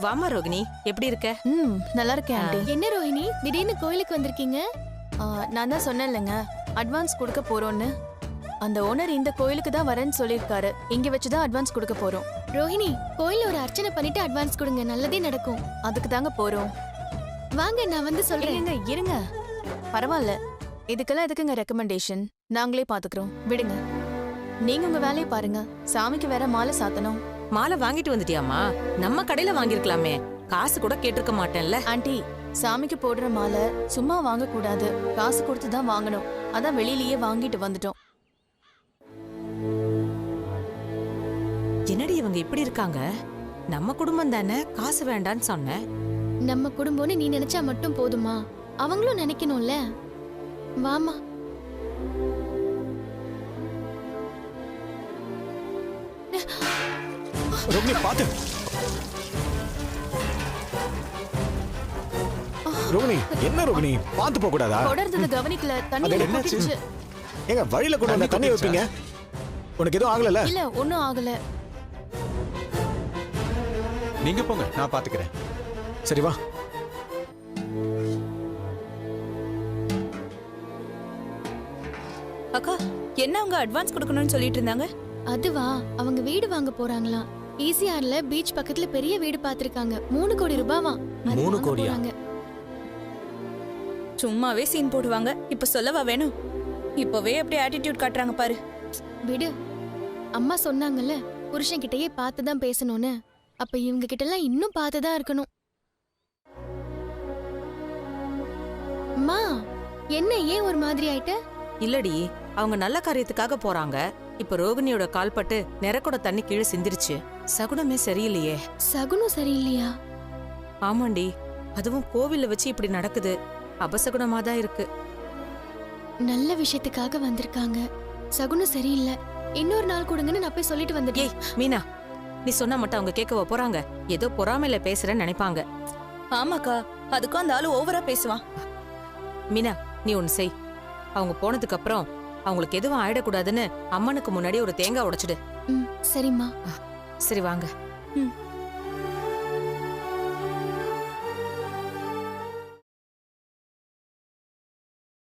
வாமா ரோகிணி, எப்படி இருக்க? நல்லா இருக்கேன் ஆண்டி. என்ன ரோஹிணி திடீர்னு கோயிலுக்கு வந்திருக்கீங்க? நான் தான் சொன்னேன்லங்க, அட்வான்ஸ் கொடுக்க போறோம்னு. அந்த ஓனர் இந்த கோயிலுக்கு தான் வரேன்னு சொல்லியிருக்காரு. இங்க வச்சுதான் அட்வான்ஸ் கொடுக்க போறோம். ரோஹிணி கோயில்ல ஒரு அர்ச்சனை பண்ணிட்டு அட்வான்ஸ் கொடுங்க, நல்லதே நடக்கும். அதுக்கு தாங்க போறோம். வாங்க நான் வந்து சொல்றேன். இருங்க இருங்க, பரவாயில்ல. இதுக்கெல்லாம் எதுக்குங்க ரெக்கமெண்டேஷன்? நாங்களே பாத்துக்கிறோம், விடுங்க. நீங்க உங்க வேலையை பாருங்க. சாமிக்கு வேற மாலை சாத்தணும். மாலை வாங்கிட்டு வந்துட்டியாமா? நம்ம கடையில வாங்கிருக்கலாமே, காசு கூட கேட்டிருக்க மாட்டேன்ல. ஆண்டி, சாமிக்கு போடுற மாலை சும்மா வாங்க கூடாது, காசு கொடுத்து தான் வாங்கணும். அதான் வெளியிலயே வாங்கிட்டு வந்துட்டோம். என்னடி இவங்க இப்படி இருக்காங்க? நம்ம குடும்பம் தானே, காசு வேண்டான்னு சொன்னேன். நம்ம குடும்பம்னு நீ நினைச்சா மட்டும் போதுமா? அவங்களும் நினைக்கணும்ல. வாமா. ரோகிணி பாத்து. ரோகிணி என்ன ரோகிணி, பாத்து போக கூடாதா? தொடர்ந்து கவனிக்கல, தண்ணி என்னாச்சு? கொட்டிடுச்சு. ஏங்க வழியில கொண்டு வந்த தண்ணி வைப்பீங்க, உனக்கு எதுவும் ஆகல? இல்ல ஒண்ணும் ஆகல. நீங்க போங்க, நான் பாத்துக்கிறேன். சரி வா. அக்கா, என்ன அவங்க அட்வான்ஸ் கொடுக்கணும்னு சொல்லிட்டு இருந்தாங்க? அதுவா, அவங்க வீடு வாங்க போறாங்களாம். ஈசிஆர்ல பீச் பக்கத்துல பெரிய வீடு பாத்திருக்காங்க. 3 கோடி ரூபாவா. 3 கோடியா? சும்மாவே சீன் போடுவாங்க, இப்ப சொல்லவா வேணும்? இப்பவே எப்படி ஆட்டிடியூட் காட்டுறாங்க பாரு. விடு. அம்மா சொன்னாங்கல்ல, புருஷன் கிட்டயே பார்த்துதான் பேசணும்னு. அப்ப இவங்க கிட்ட எல்லாம் இன்னும் பார்த்துதான் இருக்கணும். அம்மா, என்ன ஏன் ஒரு மாதிரி ஆயிட்ட? இல்லடி, அவங்க நல்ல காரியத்துக்காக போறாங்க. இப்ப ரோகிணியோட கால்பட்டு நிறக்கூட தண்ணி கீழே சிந்திருச்சு. சகுனமே சரியில்லையே. சகுனம் சரியில்லையா? ஆமாண்டி, அதுவும் கோவில்ல வச்சு இப்படி நடக்குது. அபசகுனமா தான் இருக்கு. நல்ல விஷயத்துக்காக வந்திருக்காங்க, சகுனம் சரியில்லை. இன்னொரு நாள் கொடுங்கன்னு நான் போய் சொல்லிட்டு வந்துட்டேன். ஏய் மீனா, நீ சொன்னா மட்டும் அவங்க கேட்கவா போறாங்க? ஏதோ பொறாமையில பேசுறேன்னு நினைப்பாங்க. ஆமாக்கா, அதுக்கும் அந்த ஆளு ஓவரா பேசுவான். மீனா, நீ ஒன்னு செய். அவங்க போனதுக்கு அப்புறம் அவங்களுக்கு எதுவும் ஆயிடக்கூடாதுன்னு அம்மனுக்கு முன்னாடி ஒரு தேங்காய் உடைச்சிடு. சரிம்மா. சரி வாங்க. ம்.